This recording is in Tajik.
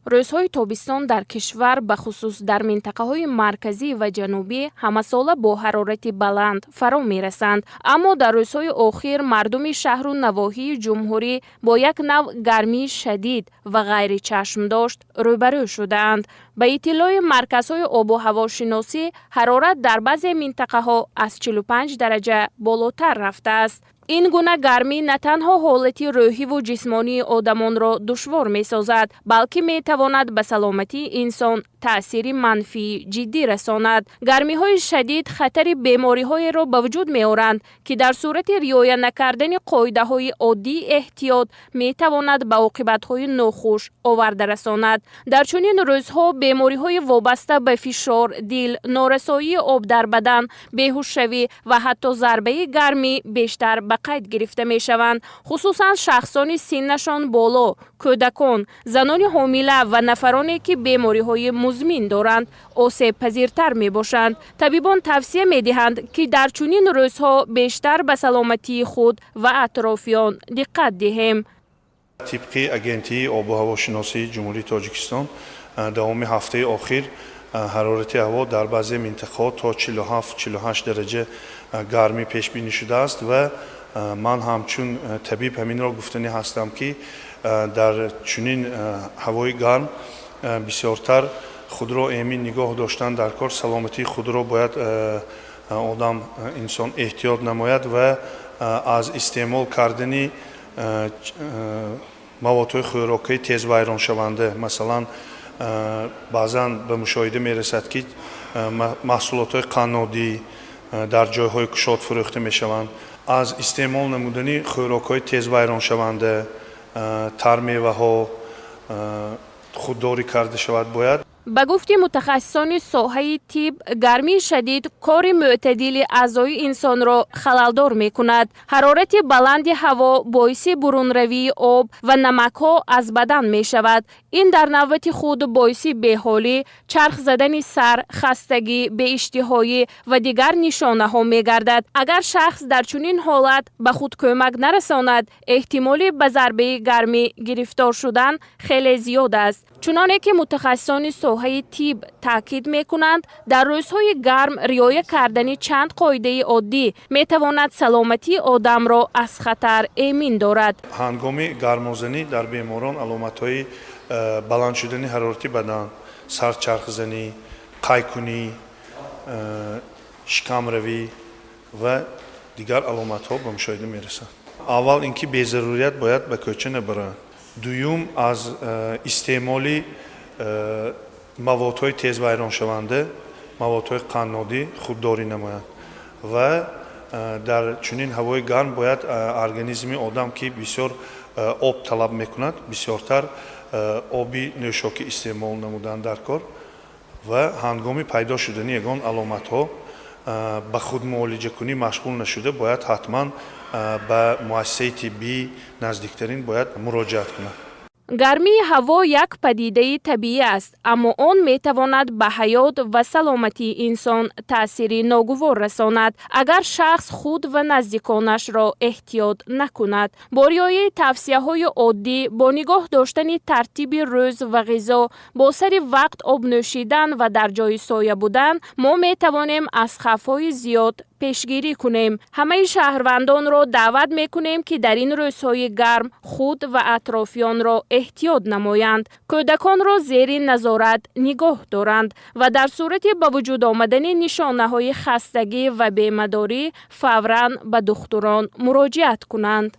рӯзҳои тобистон дар кишвар ба хусус дар минтақаҳои марказӣ ва ҷанубӣ ҳамасола бо ҳарорати баланд фаро мерасанд, аммо дар рӯзҳои охир мардуми шаҳру навоҳии ҷумҳурӣ бо як нав гармии шадид ва ғайри чашмдошт рӯбарӯ шудаанд. ба иттилои марказҳои обу ҳавошиносӣ, ҳарорат дар баъзе минтақаҳо аз 45 дараҷа болотар рафтааст. ин гуна гармӣ на танҳо ҳолати рӯҳиву ҷисмонии одамонро душвор месозад, балки метавонад ба саломатии инсон таъсири манфии ҷиддӣ расонад. гармиҳои шадид хатари бемориҳоеро ба вуҷуд меоранд, ки дар сурати риоя накардани қоидаҳои оддии эҳтиёт метавонад ба оқибатҳои нохуш оварда расонад. дар чунин рӯзҳо бемориҳои вобаста ба фишор дил, норасоии об дар бадан, беҳушшавӣ ва ҳатто зарбаи гармӣ бештар ба қайд гирифта мешаванд. хусусан шахсони синнашон боло, кӯдакон, занони ҳомила ва нафароне ки бемориҳои музмин доранд осебпазиртар мебошанд. табибон тавсия медиҳанд ки дар чунин рӯзҳо бештар ба саломатии худ ва атрофиён диққат диҳем. тибқи агентии обу ҳавошиносии ҷумҳурии тоҷикистон, давоми ҳафтаи охир ҳарорати ҳаво дар баъзе минтақаҳо то 47-48 дараҷа гармӣ пешбинӣ шудааст ва ман ҳамчун табиб ҳаминро гуфтанӣ ҳастам, ки дар чунин ҳавои гарм бисёртар худро эмин нигоҳ доштан дар кор. саломатии худро бояд одам инсон эҳтиёт намояд ва аз истеъмол кардани маводҳои хӯрокии тезвайроншаванда, масалан баъзан ба мушоҳида мерасад, ки маҳсулотҳои қаннодӣ дар ҷойҳои кушод фурӯхта мешаванд. аз истеъмол намудани хӯрокҳои тезвайроншаванда, тармеваҳо худдорӣ карда шавад бояд. ба гуфти мутахассисони соҳаи тиб, гармии шадид кори мӯътадили аъзои инсонро халалдор мекунад. ҳарорати баланди ҳаво боиси бурунравии об ва намакҳо аз бадан мешавад. ин дар навбати худ боиси беҳолӣ, чарх задани сар, хастагӣ, беиштиҳоӣ ва дигар нишонаҳо мегардад. агар шахс дар чунин ҳолат ба худ кӯмак нарасонад, эҳтимоли ба зарбаи гармӣ гирифтор шудан хеле зиёд аст. чуноне ки мутахассисони соҳаи тиб таъкид мекунанд, дар рӯзҳои гарм риоя кардани чанд қоидаи оддӣ метавонад саломатии одамро аз хатар эмин дорад. ҳангоми гармозанӣ дар беморон аломатҳои баланд шудани ҳарорати бадан, сарчархзанӣ, қайкунӣ, шикамравӣ ва дигар аломатҳо ба мушоҳида мерасанд. аввал ин ки безарурият бояд ба кӯча набаранд. дуюм, аз истеъмоли маводҳои тезвайроншаванда, маводҳои қаннодӣ худдорӣ намоянд ва дар чунин ҳавои гарм бояд организми одам, ки бисёр об талаб мекунад, бисёртар оби нӯшокӣ истеъмол намудан дар кор ва ҳангоми пайдо шудани ягон аломатҳо ба худмуолиҷакунӣ машғул нашуда бояд ҳатман ба муассисаи тиббии наздиктарин бояд муроҷиат кунад. гармии ҳаво як падидаи табиӣ аст, аммо он метавонад ба ҳаёт ва саломатии инсон таъсири ногувор расонад, агар шахс худ ва наздиконашро эҳтиёт накунад. бо риояи тавсияҳои оддӣ, бо нигоҳ доштани тартиби рӯз ва ғизо, бо сари вақт об нӯшидан ва дар ҷои соя будан, мо метавонем аз хавфҳои зиёд пешгирӣ кунем. ҳамаи шаҳрвандонро даъват мекунем, ки дар ин рӯзҳои гарм худ ва атрофиёнро эҳтиёт намоянд, кӯдаконро зери назорат нигоҳ доранд ва дар сурати ба вуҷуд омадани нишонаҳои хастагӣ ва бемадорӣ фавран ба духтурон муроҷиат кунанд.